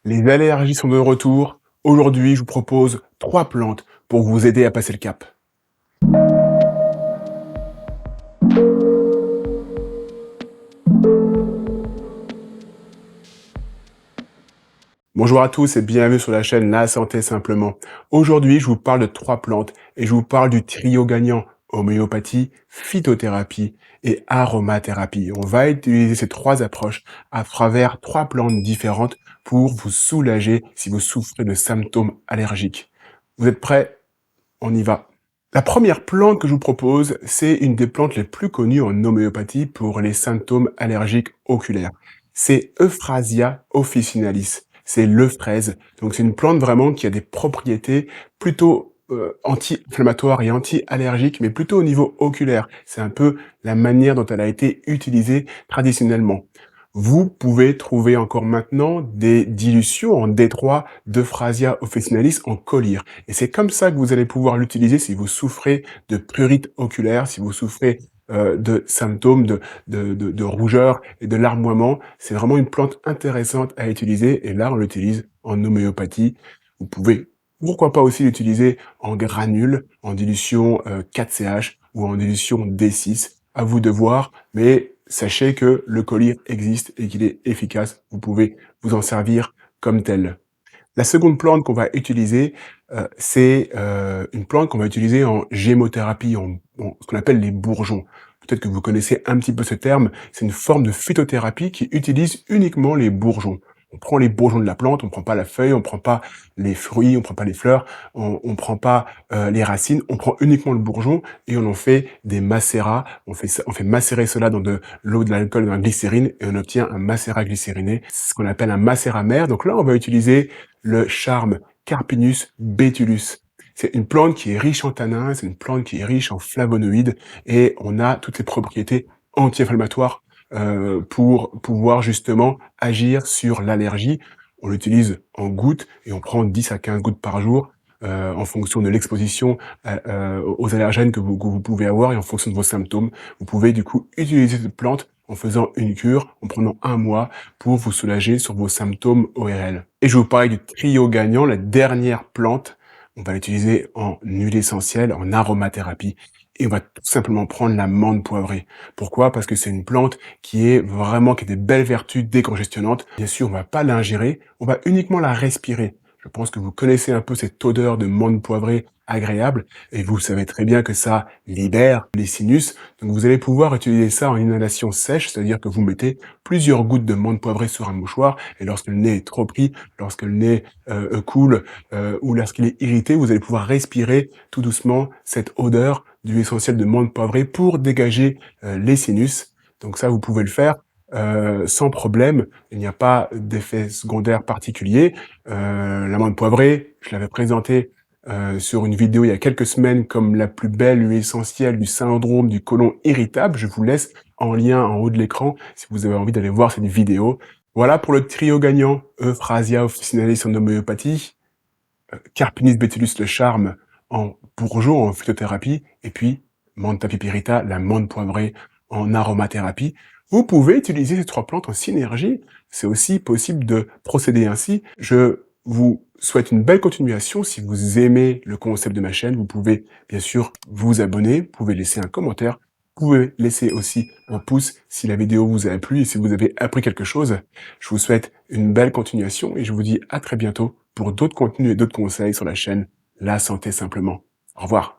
Les allergies sont de retour. Aujourd'hui, je vous propose 3 plantes pour vous aider à passer le cap. Bonjour à tous et bienvenue sur la chaîne La Santé Simplement. Aujourd'hui, je vous parle de 3 plantes et je vous parle du trio gagnant homéopathie, phytothérapie et aromathérapie. On va utiliser ces 3 approches à travers 3 plantes différentes pour vous soulager si vous souffrez de symptômes allergiques. Vous êtes prêts? On y va. La première plante que je vous propose, c'est une des plantes les plus connues en homéopathie pour les symptômes allergiques oculaires. C'est Euphrasia officinalis. C'est le fraise. Donc c'est une plante vraiment qui a des propriétés plutôt anti-inflammatoires et anti-allergiques, mais plutôt au niveau oculaire. C'est un peu la manière dont elle a été utilisée traditionnellement. Vous pouvez trouver encore maintenant des dilutions en D3 d'Euphrasia officinalis en collyre. Et c'est comme ça que vous allez pouvoir l'utiliser si vous souffrez de prurite oculaire, si vous souffrez de symptômes de rougeur et de larmoiement. C'est vraiment une plante intéressante à utiliser et là, on l'utilise en homéopathie. Vous pouvez, pourquoi pas aussi l'utiliser en granules, en dilution 4CH ou en dilution D6. À vous de voir, mais sachez que le collyre existe et qu'il est efficace. Vous pouvez vous en servir comme tel. La seconde plante qu'on va utiliser, c'est une plante qu'on va utiliser en gémothérapie, ce qu'on appelle les bourgeons. Peut-être que vous connaissez un petit peu ce terme. C'est une forme de phytothérapie qui utilise uniquement les bourgeons. On prend les bourgeons de la plante, on prend pas la feuille, on prend pas les fruits, on prend pas les fleurs, on prend pas les racines, on prend uniquement le bourgeon et on en fait des macérats. On fait macérer cela dans de l'eau, de l'alcool, dans la glycérine et on obtient un macérat glycériné, ce qu'on appelle un macérat mère. Donc là, on va utiliser le charme Carpinus betulus. C'est une plante qui est riche en tanins, c'est une plante qui est riche en flavonoïdes et on a toutes les propriétés anti-inflammatoires pour pouvoir justement agir sur l'allergie. On l'utilise en gouttes et on prend 10 à 15 gouttes par jour en fonction de l'exposition aux allergènes que vous pouvez avoir et en fonction de vos symptômes. Vous pouvez du coup utiliser cette plante en faisant une cure, en prenant 1 mois pour vous soulager sur vos symptômes ORL. Et je vous parle du trio gagnant, la dernière plante. On va l'utiliser en huile essentielle, en aromathérapie. Et on va tout simplement prendre la menthe poivrée. Pourquoi? Parce que c'est une plante qui a des belles vertus décongestionnantes. Bien sûr, on va pas l'ingérer, on va uniquement la respirer. Je pense que vous connaissez un peu cette odeur de menthe poivrée agréable et vous savez très bien que ça libère les sinus. Donc vous allez pouvoir utiliser ça en inhalation sèche, c'est-à-dire que vous mettez plusieurs gouttes de menthe poivrée sur un mouchoir et lorsque le nez est trop pris, lorsque le nez coule ou lorsqu'il est irrité, vous allez pouvoir respirer tout doucement cette odeur d'huile essentielle de menthe poivrée pour dégager les sinus. Donc ça, vous pouvez le faire sans problème. Il n'y a pas d'effet secondaire particulier. La menthe poivrée, je l'avais présentée sur une vidéo il y a quelques semaines comme la plus belle huile essentielle du syndrome du côlon irritable. Je vous laisse en lien en haut de l'écran si vous avez envie d'aller voir cette vidéo. Voilà pour le trio gagnant, Euphrasia officinalis en homéopathie, Carpinus betulus le charme en bourgeon, en phytothérapie, et puis Mentha pipirita, la menthe poivrée en aromathérapie. Vous pouvez utiliser ces 3 plantes en synergie. C'est aussi possible de procéder ainsi. Je vous souhaite une belle continuation. Si vous aimez le concept de ma chaîne, vous pouvez bien sûr vous abonner, vous pouvez laisser un commentaire, vous pouvez laisser aussi un pouce si la vidéo vous a plu et si vous avez appris quelque chose. Je vous souhaite une belle continuation et je vous dis à très bientôt pour d'autres contenus et d'autres conseils sur la chaîne La Santé Simplement. Au revoir.